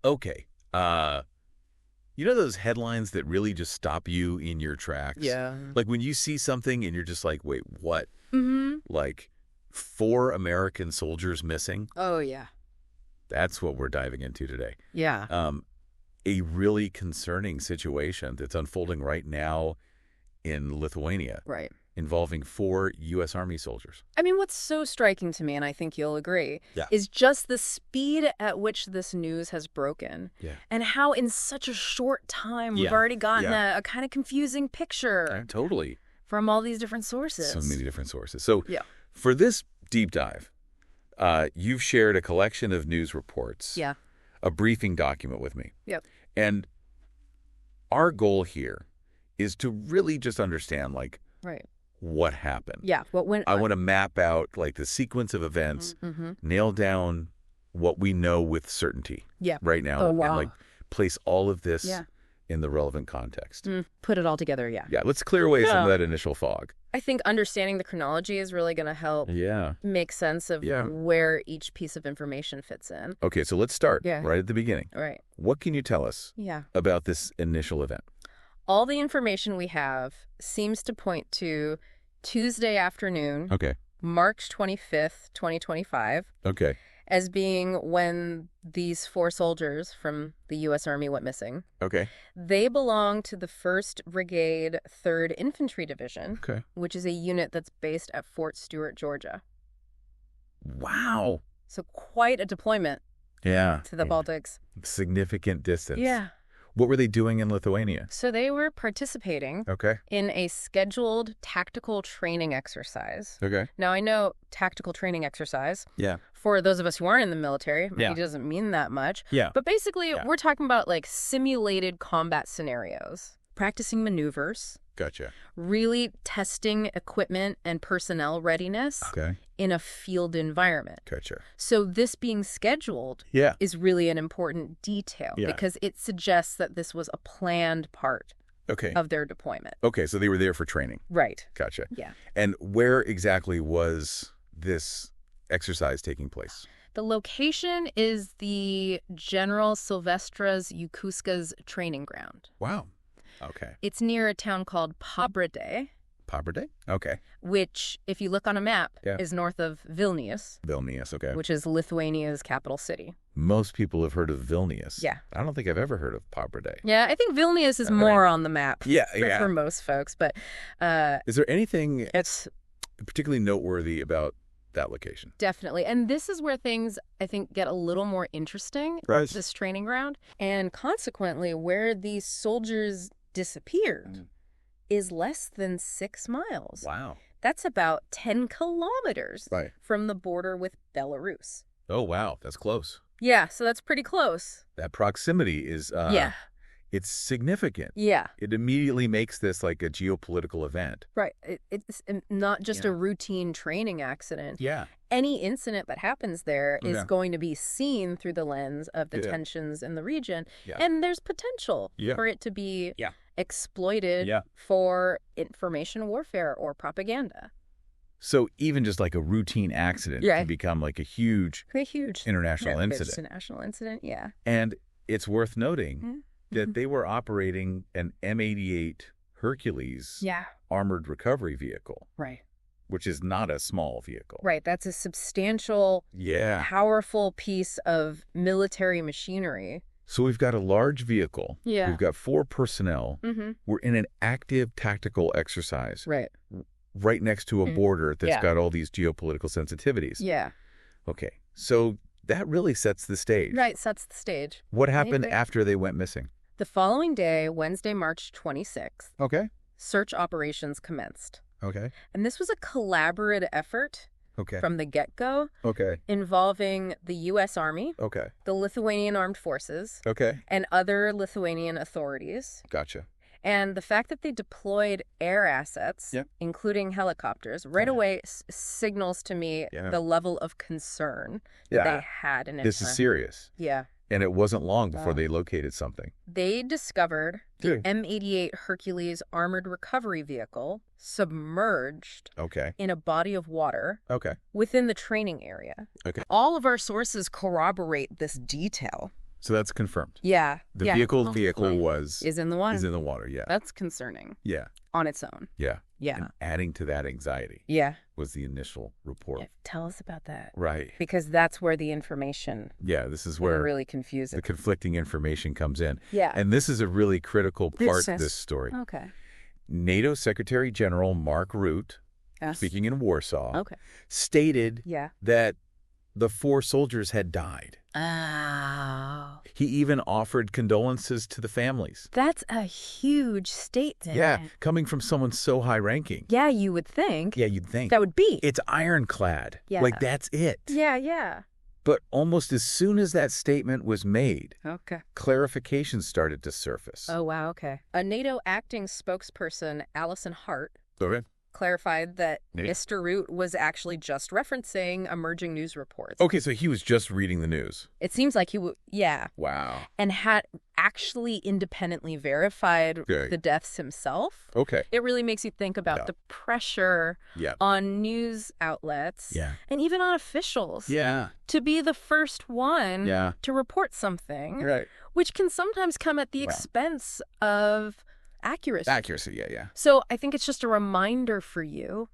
Okay. You know those headlines that really just stop you in your tracks? Yeah. Like when you see something and you're just like, wait, what? Mm-hmm. Like 4 American soldiers missing? Oh, yeah. That's what we're diving into today. Yeah. A really concerning situation that's unfolding right now in Lithuania. Right. Involving 4 U.S. Army soldiers. I mean, what's so striking to me, and I think you'll agree, is just the speed at which this news has broken. Yeah. And how in such a short time we've already gotten a kind of confusing picture. Totally. From all these different sources. So many different sources. So for this deep dive, you've shared a collection of news reports. Yeah. A briefing document with me. Yep. And our goal here is to really just understand, like, what happened. Yeah. What went on. I want to map out, like, the sequence of events, nail down what we know with certainty right now, and, like, place all of this in the relevant context. Put it all together, Yeah, let's clear away some of that initial fog. I think understanding the chronology is really going to help make sense of where each piece of information fits in. Okay, so let's start right at the beginning. Right. What can you tell us about this initial event? All the information we have seems to point to Tuesday afternoon, March 25th, 2025, as being when these 4 soldiers from the U.S. Army went missing. They belong to the 1st Brigade, 3rd Infantry Division, which is a unit that's based at Fort Stewart, Georgia. Wow. So quite a deployment to the Baltics. Significant distance. Yeah. What were they doing in Lithuania? So they were participating in a scheduled tactical training exercise. Now, I know tactical training exercise, for those of us who aren't in the military, it doesn't mean that much. But basically, we're talking about like simulated combat scenarios, practicing maneuvers. Really testing equipment and personnel readiness in a field environment. So this being scheduled is really an important detail because it suggests that this was a planned part of their deployment. So they were there for training. Right. Yeah. And where exactly was this exercise taking place? The location is the General Silvestras Žukauskas training ground. Wow. It's near a town called Pabradė. Pabradė? Which, if you look on a map, is north of Vilnius. Which is Lithuania's capital city. Most people have heard of Vilnius. I don't think I've ever heard of Pabradė. Yeah, I think Vilnius is more on the map for most folks. But is there anything particularly noteworthy about that location? Definitely. And this is where things, I think, get a little more interesting, this training ground. And consequently, where these soldiers disappeared is less than 6 miles. Wow. That's about 10 kilometers from the border with Belarus. Oh, wow. That's close. Yeah, so that's pretty close. That proximity is it's significant. It immediately makes this like a geopolitical event. Right. It's not just a routine training accident. Any incident that happens there is going to be seen through the lens of the tensions in the region. And there's potential for it to be exploited for information warfare or propaganda. So even just like a routine accident can become like a huge international incident. International incident, And it's worth noting that they were operating an M88 Hercules armored recovery vehicle. Which is not a small vehicle. That's a substantial, powerful piece of military machinery. So we've got a large vehicle. We've got 4 personnel. We're in an active tactical exercise. Right next to a border that's got all these geopolitical sensitivities. Okay. So that really sets the stage. Sets the stage. What happened after they went missing? The following day, Wednesday, March 26th, search operations commenced. And this was a collaborative effort from the get-go involving the U.S. Army, the Lithuanian Armed Forces, and other Lithuanian authorities. And the fact that they deployed air assets, including helicopters, right away signals to me the level of concern that they had initially. This is serious. And it wasn't long before they located something. They discovered the M88 Hercules armored recovery vehicle submerged in a body of water within the training area. All of our sources corroborate this detail. So that's confirmed. Yeah. The vehicle is in the water. Is in the water, yeah. That's concerning. Yeah. On its own. Yeah. Yeah. And adding to that anxiety. Yeah. Was the initial report. Yeah, tell us about that. Right. Because that's where the information. Yeah, this is where really confusing. The conflicting information comes in. Yeah. And this is a really critical part of this story. Okay. NATO Secretary General Mark Rutte, speaking in Warsaw, stated that the 4 soldiers had died. Oh. He even offered condolences to the families. That's a huge statement. Yeah, coming from someone so high-ranking. Yeah, you would think. Yeah, you'd think. That would be. It's ironclad. Yeah. Like, that's it. Yeah, yeah. But almost as soon as that statement was made, clarifications started to surface. Oh, wow, okay. A NATO acting spokesperson, Alison Hart, clarified that Mr. Rutte was actually just referencing emerging news reports. Okay, so he was just reading the news. It seems like he would, Wow. And had actually independently verified the deaths himself. Okay. It really makes you think about the pressure on news outlets and even on officials to be the first one to report something, which can sometimes come at the expense of accuracy. Accuracy, yeah. So I think it's just a reminder for you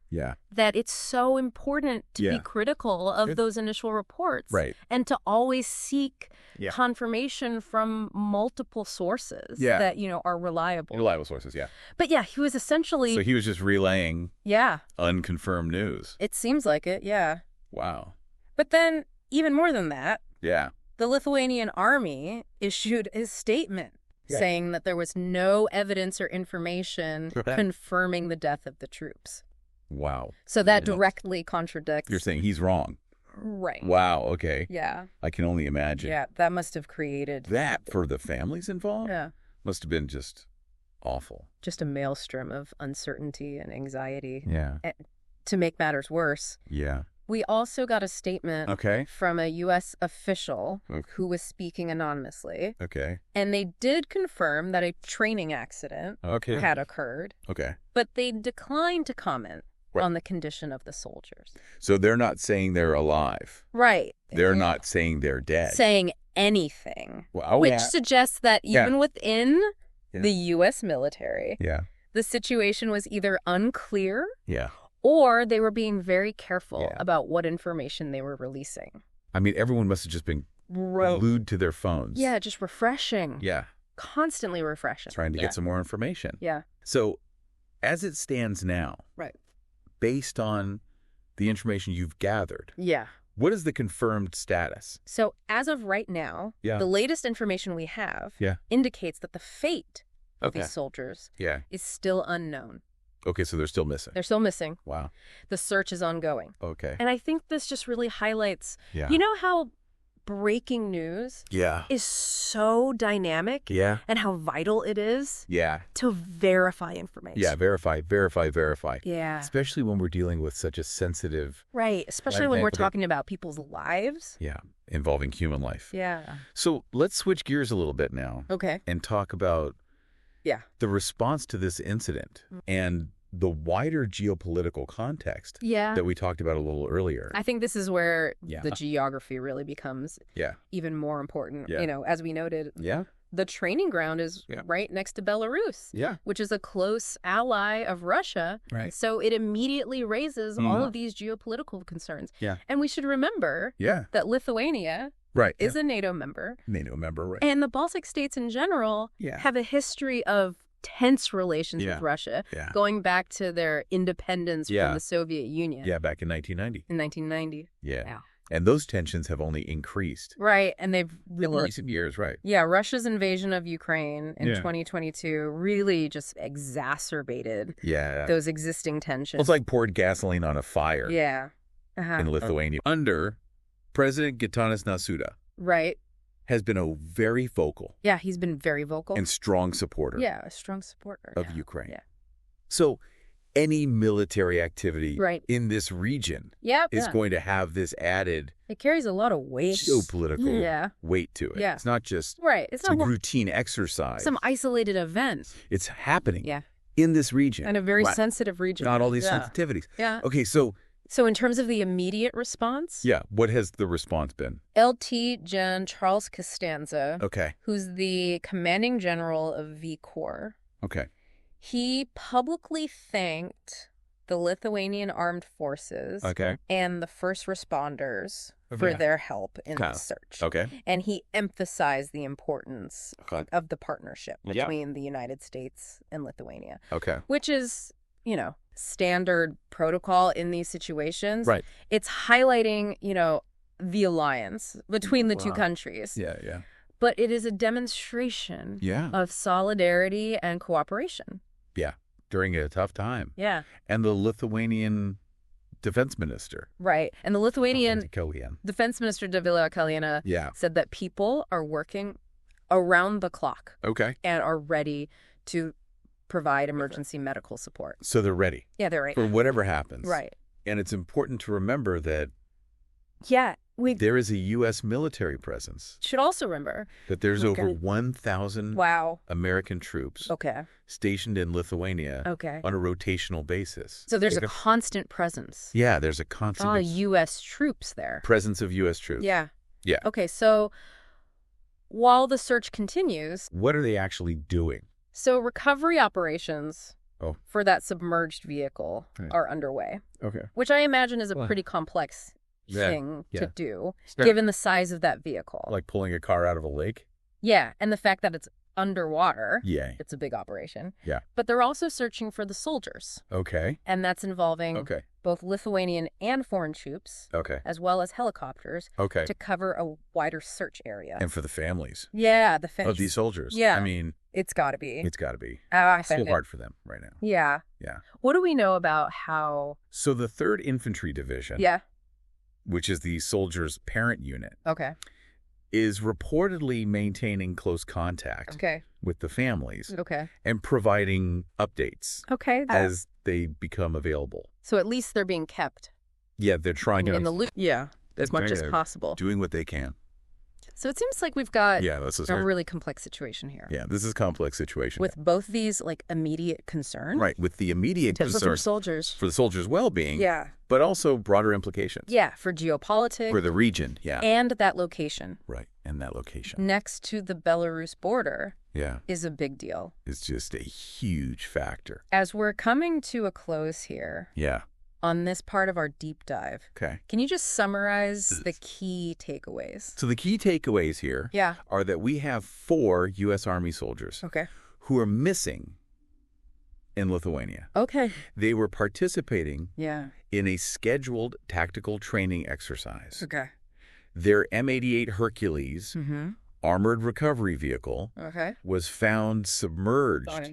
that it's so important to be critical of those initial reports and to always seek confirmation from multiple sources that, are reliable. Reliable sources, But he was essentially... So he was just relaying unconfirmed news. It seems like it, Wow. But then, even more than that, the Lithuanian army issued a statement saying that there was no evidence or information confirming the death of the troops. Wow. So that directly contradicts... You're saying he's wrong. Right. Wow, okay. Yeah. I can only imagine. Yeah, that must have created... That, for the families involved? Yeah. Must have been just awful. Just a maelstrom of uncertainty and anxiety. Yeah. And to make matters worse... Yeah. We also got a statement from a U.S. official who was speaking anonymously. Okay. And they did confirm that a training accident had occurred. Okay. But they declined to comment on the condition of the soldiers. So they're not saying they're alive. Right. They're not saying they're dead. Saying anything. Which suggests that even within the U.S. military, the situation was either unclear or they were being very careful about what information they were releasing. I mean, everyone must have just been glued to their phones. Yeah, just refreshing. Yeah. Constantly refreshing. Trying to get some more information. Yeah. So, as it stands now, based on the information you've gathered, what is the confirmed status? So, as of right now, the latest information we have indicates that the fate of these soldiers is still unknown. Okay, so they're still missing. They're still missing. Wow. The search is ongoing. Okay. And I think this just really highlights, you know how breaking news is so dynamic and how vital it is to verify information. Yeah, verify. Yeah. Especially when we're dealing with such a sensitive... Right, especially when we're talking about people's lives. Yeah, involving human life. Yeah. So let's switch gears a little bit now. Okay. And talk about the response to this incident and the wider geopolitical context that we talked about a little earlier. I think this is where the geography really becomes even more important. Yeah. You know, as we noted, the training ground is right next to Belarus, which is a close ally of Russia. Right. So it immediately raises all of these geopolitical concerns. Yeah. And we should remember that Lithuania is a NATO member. Right. And the Baltic states in general have a history of tense relations with Russia, going back to their independence from the Soviet Union. Yeah, back in 1990. In 1990. Yeah. And those tensions have only increased. Right, and they've really... In recent years, right. Yeah, Russia's invasion of Ukraine in 2022 really just exacerbated those existing tensions. Well, it's like poured gasoline on a fire in Lithuania. Under President Gitanas Nausėda. Right. Has been a very vocal. Yeah, he's been very vocal. And strong supporter. Yeah, a strong supporter. Of Ukraine. Yeah. So any military activity in this region is going to have this added... It carries a lot of weight. Geopolitical weight to it. Yeah. It's not just it's not routine exercise. Some isolated event. It's happening in this region. And a very sensitive region. Not all these sensitivities. Yeah. Okay, so So in terms of the immediate response? Yeah. What has the response been? LT Gen. Charles Costanza, okay, who's the commanding general of V Corps. Okay. He publicly thanked the Lithuanian Armed Forces and the first responders for their help in the search. Okay. And he emphasized the importance of the partnership between the United States and Lithuania. Okay. Which is, standard protocol in these situations. Right. It's highlighting, the alliance between the two countries. Yeah, yeah. But it is a demonstration of solidarity and cooperation. Yeah. During a tough time. Yeah. And the Lithuanian defense minister. Right. And the Lithuanian defense minister, Dovilė Kalnienė, said that people are working around the clock. Okay. And are ready to provide emergency medical support. So they're ready. Yeah, they're ready. For whatever happens. Right. And it's important to remember that there is a U.S. military presence. Should also remember that there's over 1,000 American troops stationed in Lithuania on a rotational basis. So there's a constant presence. Yeah, there's a constant U.S. troops there. Presence of U.S. troops. Yeah. Yeah. Okay, so while the search continues... What are they actually doing? So recovery operations for that submerged vehicle are underway. Okay. Which I imagine is a pretty complex thing to do, given the size of that vehicle. Like pulling a car out of a lake? Yeah, and the fact that it's underwater. Yeah. It's a big operation. Yeah. But they're also searching for the soldiers. Okay. And that's involving both Lithuanian and foreign troops, as well as helicopters, to cover a wider search area. And for the families. Yeah, the families. Of these soldiers. Yeah. I mean... It's got to be. It's got to be. It's so hard for them right now. Yeah. Yeah. What do we know about how... So the 3rd Infantry Division, which is the soldiers' parent unit, is reportedly maintaining close contact with the families and providing updates as they become available. So at least they're being kept. Yeah, they're trying to... In the loop. Yeah, as much as possible. Doing what they can. So it seems like we've got a really complex situation here. Yeah, this is a complex situation. With both these, immediate concern. Right, with the immediate concern. For soldiers. For the soldiers' well-being. Yeah. But also broader implications. Yeah, for geopolitics. For the region, And that location. Right, and that location. Next to the Belarus border. Yeah. Is a big deal. It's just a huge factor. As we're coming to a close here. Yeah. On this part of our deep dive. Okay. Can you just summarize the key takeaways? So the key takeaways here are that we have 4 U.S. Army soldiers who are missing in Lithuania. Okay. They were participating in a scheduled tactical training exercise. Okay. Their M88 Hercules armored recovery vehicle was found submerged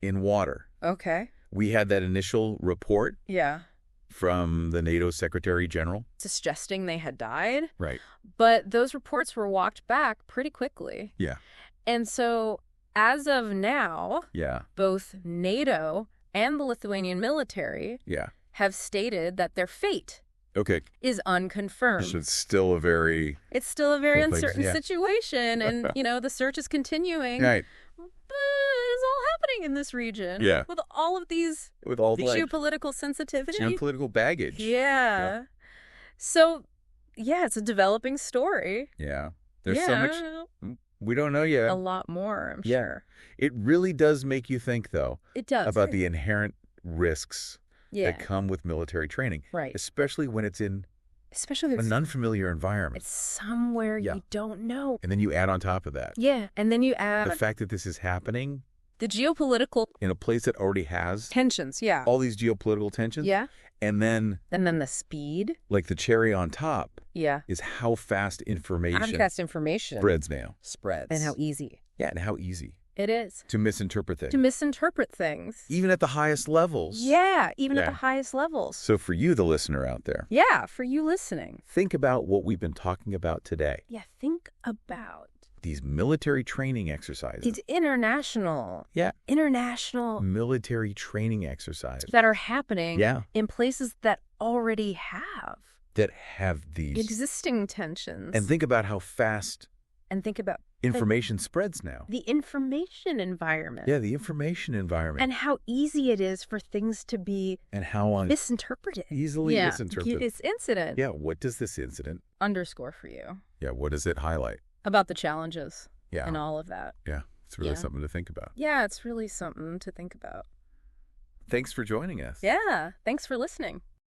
in water. Okay. We had that initial report. Yeah. From the NATO Secretary General. Suggesting they had died. Right. But those reports were walked back pretty quickly. Yeah. And so, as of now, both NATO and the Lithuanian military have stated that their fate is unconfirmed. So it's still a very uncertain situation. And, the search is continuing. Right. But it's all happening in this region. Yeah. With all of these geopolitical sensitivity. Geopolitical baggage. Yeah. So, it's a developing story. Yeah. There's so much we don't know yet. A lot more, I'm sure. It really does make you think, though. It does. About the inherent risks that come with military training. Right. Especially when it's in an unfamiliar environment. It's somewhere you don't know. And then you add on top of that. Yeah, and then you add... The fact that this is happening... The geopolitical... In a place that already has... Tensions, all these geopolitical tensions. Yeah. And then... And then the speed. Like the cherry on top. Yeah. Is how fast information... Spreads now. And how easy. Yeah, and how easy. It is. To misinterpret things. Even at the highest levels. Yeah, even at the highest levels. So for you, the listener out there. Yeah, for you listening. Think about what we've been talking about today. Yeah, think about... These military training exercises. It's international. Yeah. International. Military training exercises. That are happening in places that already have. That have these... Existing tensions. And think about how fast... And think about information spreads now. The information environment. Yeah, the information environment. And how easy it is for things to be misinterpreted. Easily misinterpreted. This incident. Yeah, what does this incident underscore for you? Yeah, what does it highlight? About the challenges and all of that. Yeah, it's really something to think about. Yeah, it's really something to think about. Thanks for joining us. Yeah, thanks for listening.